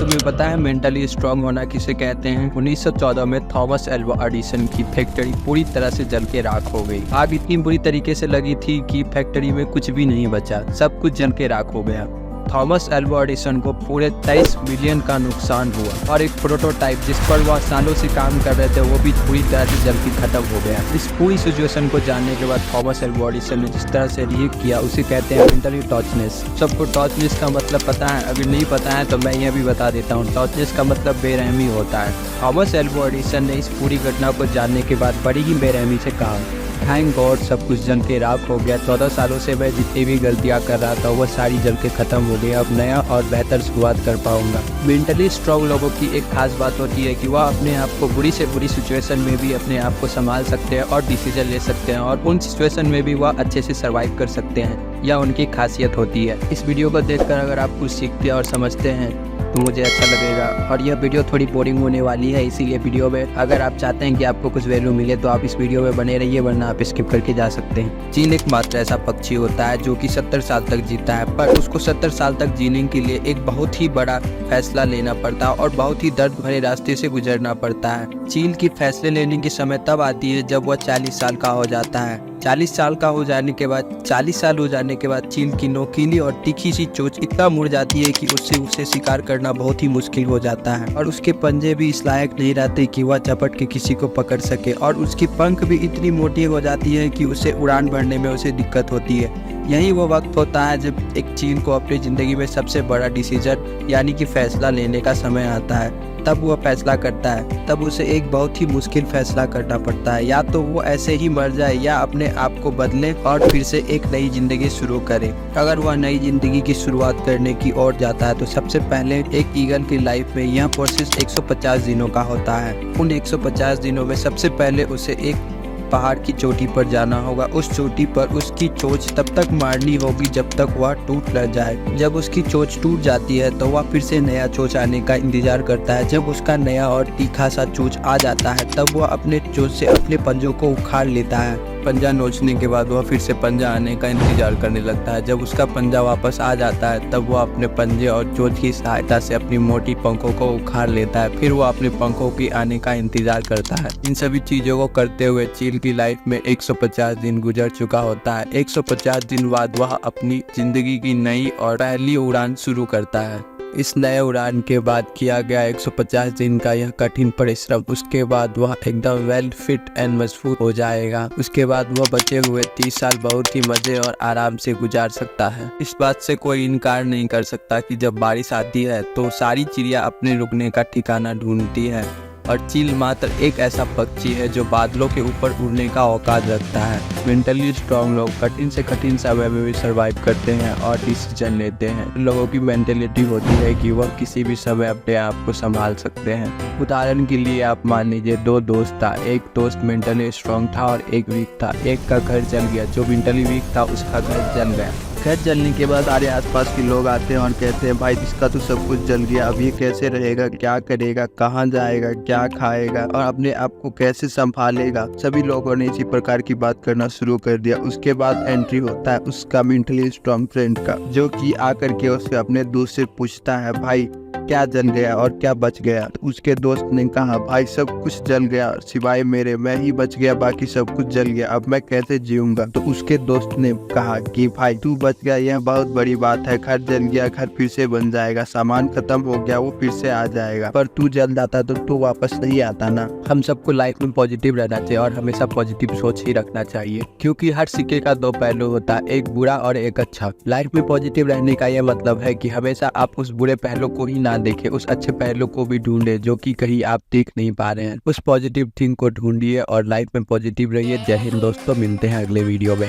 तुम्हें पता है मेंटली स्ट्रांग होना किसे कहते हैं? 1914 में थॉमस एल्वा एडिसन की फैक्ट्री पूरी तरह से जल के राख हो गई। आग इतनी बुरी तरीके से लगी थी कि फैक्ट्री में कुछ भी नहीं बचा, सब कुछ जल के राख हो गया। थॉमस एल्वा एडिसन को पूरे 23 बिलियन का नुकसान हुआ और एक प्रोटोटाइप जिस पर वह सालों से काम कर रहे थे वो भी पूरी तरह से जल के खत्म हो गया। इस पूरी सिचुएशन को जानने के बाद थॉमस एल्वा एडिसन ने जिस तरह से रिएक्ट किया उसे कहते हैं मेंटली टॉर्चनेस। सबको टॉर्चनेस का मतलब पता है? अगर नहीं पता है तो मैं यह भी बता देता हूँ। टॉर्चनेस का मतलब बेरहमी होता है। थॉमस एल्वा एडिसन ने इस पूरी घटना को जानने के बाद बड़ी ही बेरहमी से कहा, थैंक गॉड सब कुछ जल के राख हो गया। 14 सालों से मैं जितनी भी गलतियां कर रहा था वो सारी जल के खत्म हो गई। अब नया और बेहतर शुरुआत कर पाऊंगा। मेंटली स्ट्रांग लोगों की एक खास बात होती है कि वह अपने आप को बुरी से बुरी सिचुएशन में भी अपने आप को संभाल सकते हैं और डिसीजन ले सकते हैं और उन सिचुएशन में भी वह अच्छे से सर्वाइव कर सकते हैं। यह उनकी खासियत होती है। इस वीडियो को देखकर अगर आप कुछ सीखते और समझते हैं तो मुझे अच्छा लगेगा। और यह वीडियो थोड़ी बोरिंग होने वाली है, इसीलिए वीडियो में अगर आप चाहते हैं कि आपको कुछ वैल्यू मिले तो आप इस वीडियो में बने रहिए, वरना आप स्किप करके जा सकते हैं। चील एकमात्र ऐसा पक्षी होता है जो कि 70 साल तक जीता है, पर उसको 70 साल तक जीने के लिए एक बहुत ही बड़ा फैसला लेना पड़ता है और बहुत ही दर्द भरे रास्ते से गुजरना पड़ता है। चील की फैसले लेने की समय तब आती है जब वह 40 साल का हो जाता है। 40 साल का हो जाने के बाद 40 साल हो जाने के बाद चील की नोकीली और तीखी सी चोंच इतना मुड़ जाती है कि उससे उसे शिकार करना बहुत ही मुश्किल हो जाता है और उसके पंजे भी इस लायक नहीं रहते कि वह झपट के किसी को पकड़ सके और उसकी पंख भी इतनी मोटी हो जाती है कि उसे उड़ान भरने में उसे दिक्कत होती है। यही वो वक्त होता है जब एक चील को अपनी ज़िंदगी में सबसे बड़ा डिसीजन यानी कि फैसला लेने का समय आता है। तब वह फैसला करता है, तब उसे एक बहुत ही मुश्किल फैसला करना पड़ता है। या तो वो ऐसे ही मर जाए या अपने आप को बदले और फिर से एक नई जिंदगी शुरू करे। अगर वह नई जिंदगी की शुरुआत करने की ओर जाता है तो सबसे पहले एक ईगल की लाइफ में यह प्रोसेस 150 दिनों का होता है। उन 150 दिनों में सबसे पहले उसे एक पहाड़ की चोटी पर जाना होगा। उस चोटी पर उसकी चोंच तब तक मारनी होगी जब तक वह टूट न जाए। जब उसकी चोंच टूट जाती है तो वह फिर से नया चोंच आने का इंतजार करता है। जब उसका नया और तीखा सा चोंच आ जाता है तब वह अपने चोंच से अपने पंजों को उखाड़ लेता है। पंजा नोचने के बाद वह फिर से पंजा आने का इंतजार करने लगता है। जब उसका पंजा वापस आ जाता है तब वह अपने पंजे और चोंच की सहायता से अपनी मोटी पंखों को उखाड़ लेता है। फिर वह अपने पंखों की आने का इंतजार करता है। इन सभी चीजों को करते हुए चील की लाइफ में 150 दिन गुजर चुका होता है। 150 दिन बाद वह अपनी जिंदगी की नई और पहली उड़ान शुरू करता है। इस नए उड़ान के बाद किया गया 150 दिन का यह कठिन परिश्रम, उसके बाद वह एकदम वेल फिट एंड मजबूत हो जाएगा। उसके बाद वह बचे हुए 30 साल बहुत ही मजे और आराम से गुजार सकता है। इस बात से कोई इनकार नहीं कर सकता कि जब बारिश आती है तो सारी चिड़िया अपने रुकने का ठिकाना ढूंढती है और चील मात्र एक ऐसा पक्षी है जो बादलों के ऊपर उड़ने का औकात रखता है। मेंटली स्ट्रांग लोग कठिन से कठिन समय में भी सर्वाइव करते हैं और डिसीजन लेते हैं। उन लोगों की मेंटेलिटी होती है कि वह किसी भी समय अपने आप को संभाल सकते हैं। उदाहरण के लिए आप मान लीजिए 2 दोस्त था। एक दोस्त मेंटली स्ट्रांग था और एक वीक था। एक का घर जल गया, जो मेंटली वीक था उसका घर जल गया। घर जलने के बाद सारे आसपास के लोग आते हैं और कहते हैं भाई इसका तो सब कुछ जल गया, अब ये कैसे रहेगा, क्या करेगा, कहाँ जाएगा, क्या खाएगा और अपने आप को कैसे संभालेगा। सभी लोगों ने इसी प्रकार की बात करना शुरू कर दिया। उसके बाद एंट्री होता है उसका मेंटली स्ट्रांग फ्रेंड का, जो कि आकर के उससे अपने दोस्त से पूछता है भाई क्या जल गया और क्या बच गया। तो उसके दोस्त ने कहा भाई सब कुछ जल गया सिवाय मेरे, मैं ही बच गया, बाकी सब कुछ जल गया, अब मैं कैसे जीऊंगा। तो उसके दोस्त ने कहा कि भाई तू बच गया यह बहुत बड़ी बात है, घर जल गया घर फिर से बन जाएगा, सामान खत्म हो गया वो फिर से आ जाएगा, पर तू जल जाता तो तू वापस नहीं आता ना। हम सबको लाइफ में पॉजिटिव रहना चाहिए और हमेशा पॉजिटिव सोच ही रखना चाहिए, क्योंकि हर सिक्के का 2 पहलू होता है, एक बुरा और एक अच्छा। लाइफ में पॉजिटिव रहने का यह मतलब है कि हमेशा आप उस बुरे पहलू को ही ना देखें, उस अच्छे पहलू को भी ढूंढे जो कि कहीं आप देख नहीं पा रहे हैं। उस पॉजिटिव थिंग को ढूंढिए और लाइफ में पॉजिटिव रहिए। जय हिंद दोस्तों, मिलते हैं अगले वीडियो में।